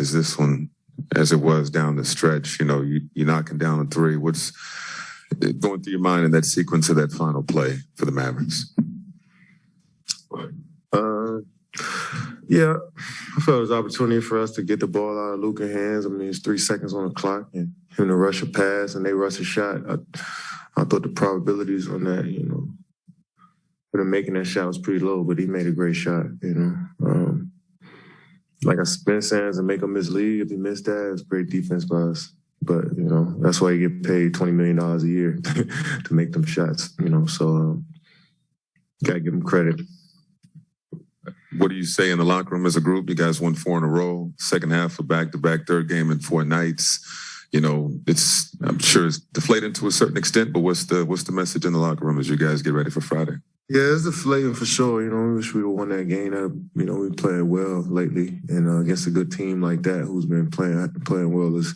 as this one as it was down the stretch? You know, you're knocking down a three. What's going through your mind in that sequence of that final play for the Mavericks? Yeah, I felt it was an opportunity for us to get the ball out of Luka's hands. I mean, it's 3 seconds on the clock, and him to rush a pass and they rush a shot. I thought the probabilities on that, you know, for him making that shot was pretty low, but he made a great shot, you know. Like I've been saying, to make him mislead, if he missed that, it's great defense by us. But, you know, that's why you get paid $20 million a year to make them shots, you know. So, got to give him credit. What do you say in the locker room as a group? You guys won 4 in a row, second half of back-to-back, third game in 4 nights. You know, I'm sure it's deflating to a certain extent, but what's the message in the locker room as you guys get ready for Friday? Yeah, it's deflating for sure. You know, we wish we would have won that game. You know, we've played well lately, and against a good team like that who's been playing well this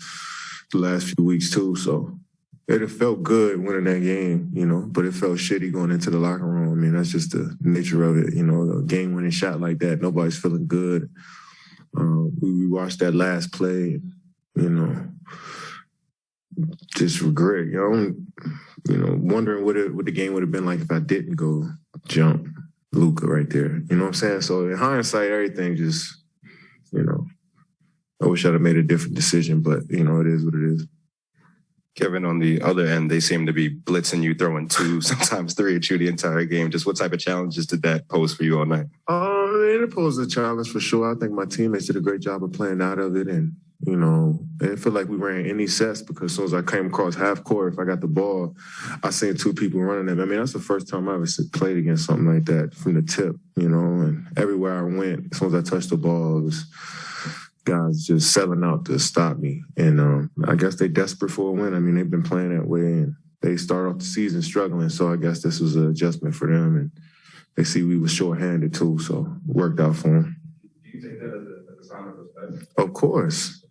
the last few weeks too. So it felt good winning that game, you know, but it felt shitty going into the locker room. I mean, that's just the nature of it. You know, a game-winning shot like that, nobody's feeling good. We watched that last play, you know, just regret. You know, wondering what the game would have been like if I didn't go jump Luka right there. You know what I'm saying? So in hindsight, everything just, you know, I wish I'd have made a different decision, but, you know, it is what it is. Kevin, on the other end, they seem to be blitzing you, throwing 2, sometimes 3 at you the entire game. Just what type of challenges did that pose for you all night? It posed a challenge for sure. I think my teammates did a great job of playing out of it. And, you know, it didn't feel like we ran any sets because as soon as I came across half court, if I got the ball, I seen 2 people running them. I mean, that's the first time I ever played against something like that from the tip, you know. And everywhere I went, as soon as I touched the ball, it was guys just selling out to stop me. And I guess they're desperate for a win. I mean, they've been playing that way, and they start off the season struggling. So I guess this was an adjustment for them. And they see we were shorthanded too, so it worked out for them. Do you take that as a sign of respect? Of course.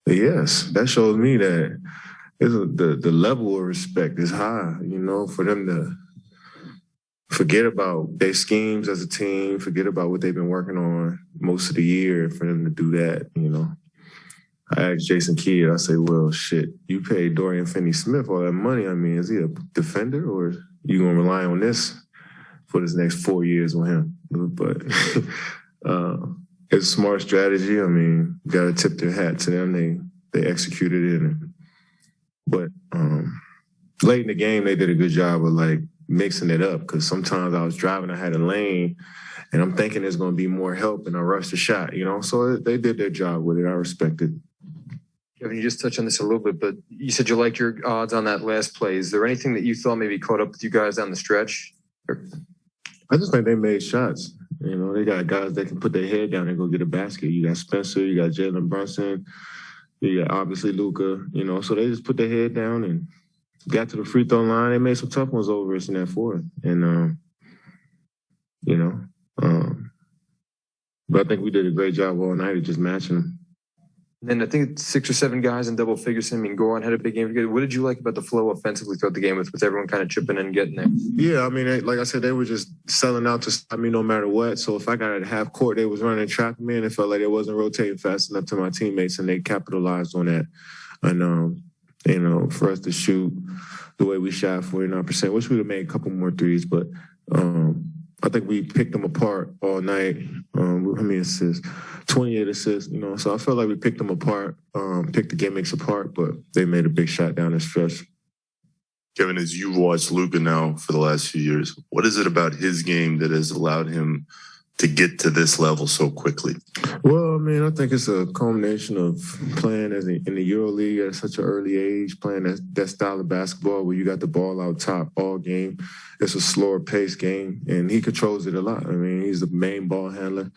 Yes. That shows me that the level of respect is high, you know, for them to forget about their schemes as a team, forget about what they've been working on most of the year, for them to do that, you know. I asked Jason Kidd, I say, well, shit, you paid Dorian Finney-Smith all that money. I mean, is he a defender or you going to rely on this for this next 4 years with him? But it's a smart strategy. I mean, got to tip their hat to them. They executed it. But late in the game, they did a good job of, like, mixing it up, because sometimes I was driving, I had a lane, and I'm thinking there's going to be more help, and I rushed the shot, you know? So they did their job with it. I respect it. Kevin, you just touched on this a little bit, but you said you liked your odds on that last play. Is there anything that you thought maybe caught up with you guys down the stretch? I just think they made shots. You know, they got guys that can put their head down and go get a basket. You got Spencer, you got Jalen Brunson, you got obviously Luka, you know, so they just put their head down and got to the free throw line. They made some tough ones over us in that fourth. And, you know, but I think we did a great job all night of just matching them. And then I think 6 or 7 guys in double figures. I mean, Goran had a big game. What did you like about the flow offensively throughout the game with everyone kind of chipping in and getting there? Yeah, I mean, like I said, they were just selling out to stop me no matter what. So if I got at half court, they was running and trapping me, and it felt like it wasn't rotating fast enough to my teammates, and they capitalized on that. And, you know, for us to shoot the way we shot, 49%, wish we'd have made a couple more threes, but I think we picked them apart all night. How many assists? 28 assists, you know. So I felt like we picked them apart, picked the gimmicks apart, but they made a big shot down the stretch. Kevin, as you've watched Luka now for the last few years, what is it about his game that has allowed him to get to this level so quickly? Well, I mean, I think it's a culmination of playing in the EuroLeague at such an early age, playing that style of basketball where you got the ball out top all game. It's a slower paced game, and he controls it a lot. I mean, he's the main ball handler,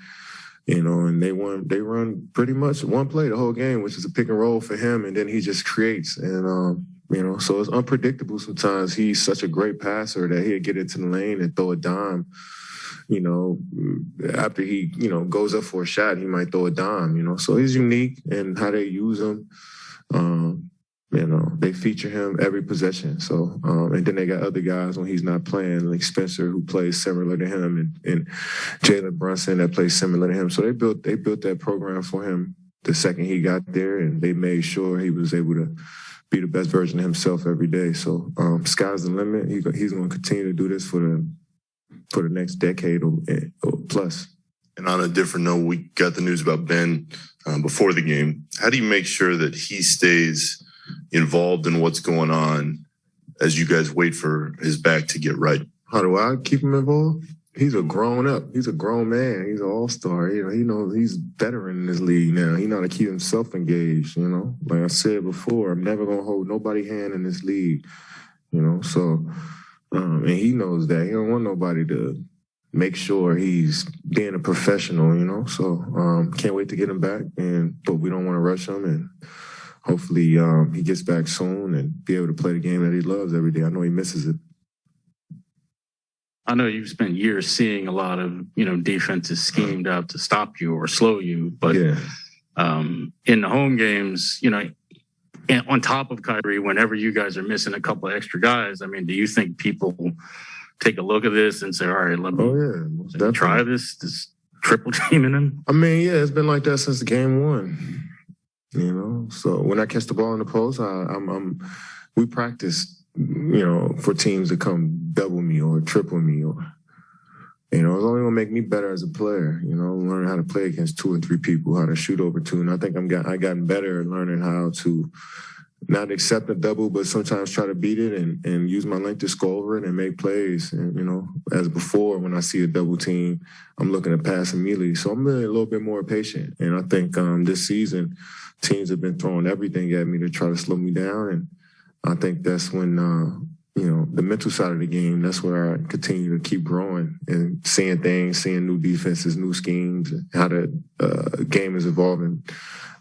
you know, and they run pretty much one play the whole game, which is a pick and roll for him, and then he just creates. And, you know, so it's unpredictable sometimes. He's such a great passer that he'll get into the lane and throw a dime. You know, after he, you know, goes up for a shot, he might throw a dime, you know. So he's unique in how they use him. You know, they feature him every possession. So, and then they got other guys when he's not playing, like Spencer, who plays similar to him, and Jalen Brunson that plays similar to him. So they built that program for him the second he got there, and they made sure he was able to be the best version of himself every day. So sky's the limit. He's going to continue to do this for the next decade or plus. And on a different note, we got the news about Ben before the game. How do you make sure that he stays involved in what's going on as you guys wait for his back to get right? How do I keep him involved? He's a grown up. He's a grown man. He's an all-star. He knows he's veteran in this league now. He know how to keep himself engaged, Like I said before, I'm never going to hold nobody's hand in this league, So, and he knows that. He don't want nobody to make sure he's being a professional, So can't wait to get him back. But we don't want to rush him. And hopefully he gets back soon and be able to play the game that he loves every day. I know he misses it. I know you've spent years seeing a lot of, defenses schemed up to stop you or slow you, but in the home games, and on top of Kyrie, whenever you guys are missing a couple of extra guys, do you think people take a look at this and say, all right, let me try this triple teaming him? It's been like that since game one, So when I catch the ball in the post, we practice, for teams to come double me or triple me or, it's only going to make me better as a player, learning how to play against 2 or 3 people, how to shoot over 2. And I think I gotten better at learning how to not accept a double, but sometimes try to beat it and use my length to score over it and make plays. And, as before, when I see a double team, I'm looking to pass immediately. So I'm really a little bit more patient. And I think this season, teams have been throwing everything at me to try to slow me down. And I think that's when, the mental side of the game, that's where I continue to keep growing and seeing things, seeing new defenses, new schemes, how the game is evolving.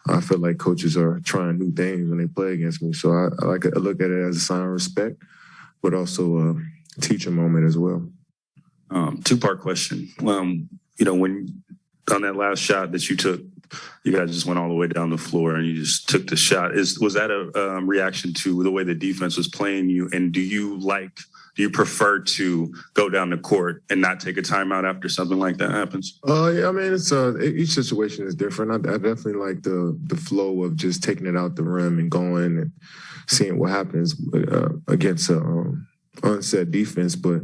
I feel like coaches are trying new things when they play against me. So I look at it as a sign of respect, but also a teaching moment as well. 2-part question. When on that last shot that you took, you guys just went all the way down the floor and you just took the shot. Was that a reaction to the way the defense was playing you? And do you prefer to go down the court and not take a timeout after something like that happens? It's each situation is different. I definitely like the flow of just taking it out the rim and going and seeing what happens against an unset defense. But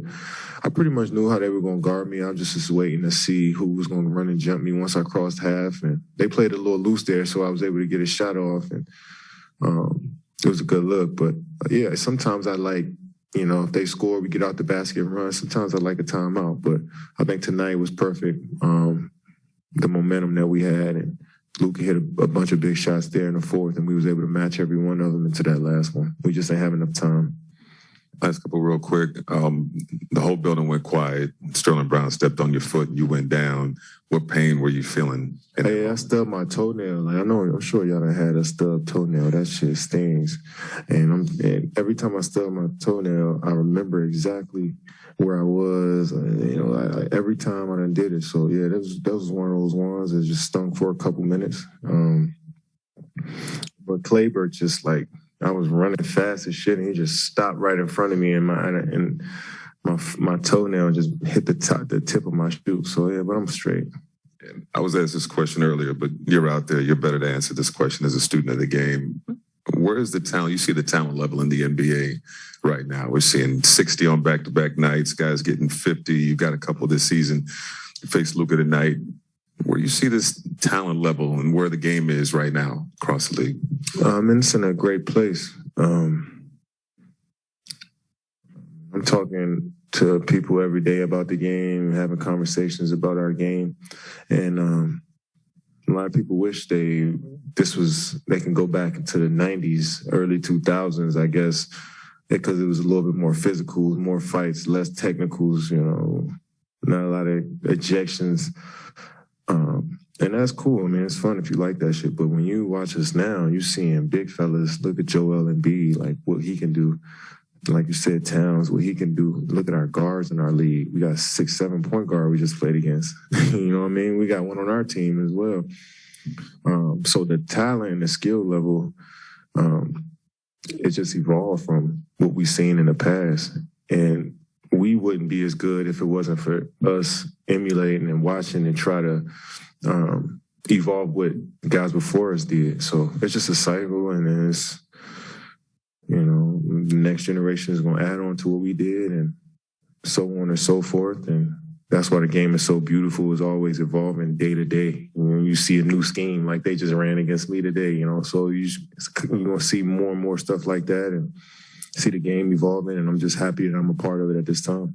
I pretty much knew how they were going to guard me. I was just waiting to see who was going to run and jump me once I crossed half. And they played a little loose there, so I was able to get a shot off. And it was a good look. But, sometimes I like, if they score, we get out the basket and run. Sometimes I like a timeout. But I think tonight was perfect, the momentum that we had. And Luka hit a bunch of big shots there in the fourth, and we was able to match every one of them into that last one. We just ain't have enough time. Last couple real quick. The whole building went quiet. Sterling Brown stepped on your foot and you went down. What pain were you feeling? I stubbed my toenail. I'm sure y'all done had a stubbed toenail. That shit stings. And every time I stub my toenail, I remember exactly where I was. Every time I done did it. So yeah, that was one of those ones that just stung for a couple minutes. But Claybert just I was running fast as shit, and he just stopped right in front of me, and my toenail just hit the tip of my shoe. So yeah, but I'm straight. I was asked this question earlier, but you're out there. You're better to answer this question as a student of the game. Where is the talent? You see the talent level in the NBA right now. We're seeing 60 on back-to-back nights. Guys getting 50. You got a couple this season. You face Luka tonight. Where do you see this talent level and where the game is right now across the league? It's in a great place. I'm talking to people every day about the game, having conversations about our game. And a lot of people wish they can go back into the 90s, early 2000s, I guess, because it was a little bit more physical, more fights, less technicals, not a lot of ejections. And that's cool. It's fun if you like that shit. But when you watch us now, you're seeing big fellas. Look at Joel Embiid, what he can do. Like you said, Towns, what he can do. Look at our guards in our league. We got 6-7 point guard we just played against. You know what I mean? We got one on our team as well. So the talent and the skill level, it just evolved from what we've seen in the past. And we wouldn't be as good if it wasn't for us emulating and watching and try to evolve what guys before us did. So it's just a cycle, and it's, you know, the next generation is going to add on to what we did, and so on and so forth. And that's why the game is so beautiful. It's always evolving day to day. When you see a new scheme, like they just ran against me today, you know, so you're going to see more and more stuff like that and see the game evolving. And I'm just happy that I'm a part of it at this time.